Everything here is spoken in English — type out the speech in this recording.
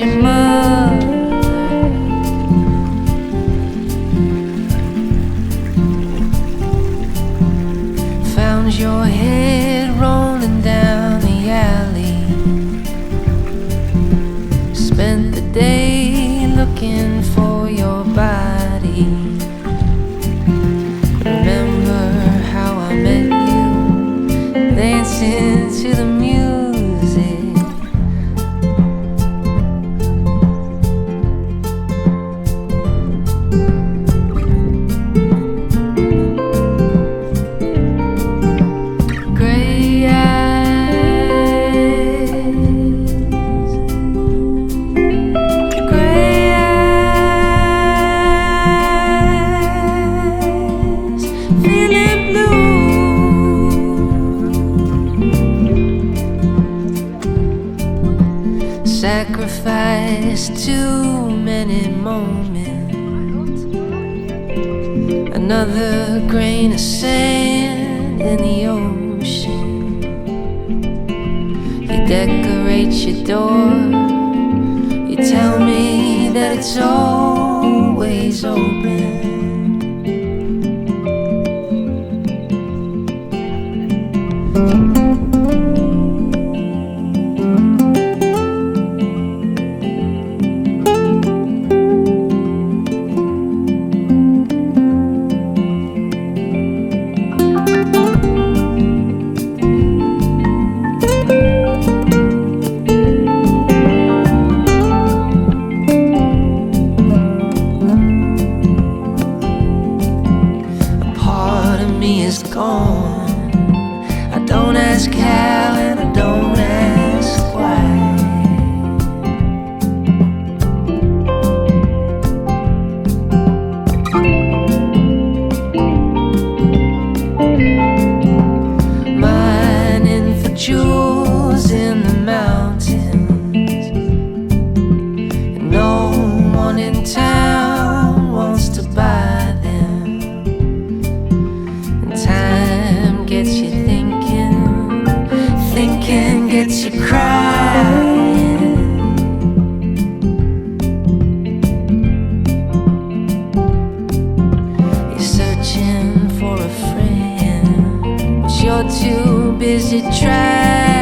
your mother. Found your head rolling down the alley. Spent the day looking for your body. Remember how I met you, dancing to the music. Gray eyes, gray eyes, feeling blue. Sacrificed too many moments. Another grain of sand in the ocean. You decorate your door. You tell me that it's always open. Is gone. I don't ask how and I don't ask why. Mining for jewels in the mountains, and no one in town wants to buy them. Time gets you thinking, thinking gets you crying. You're searching for a friend, but you're too busy trying.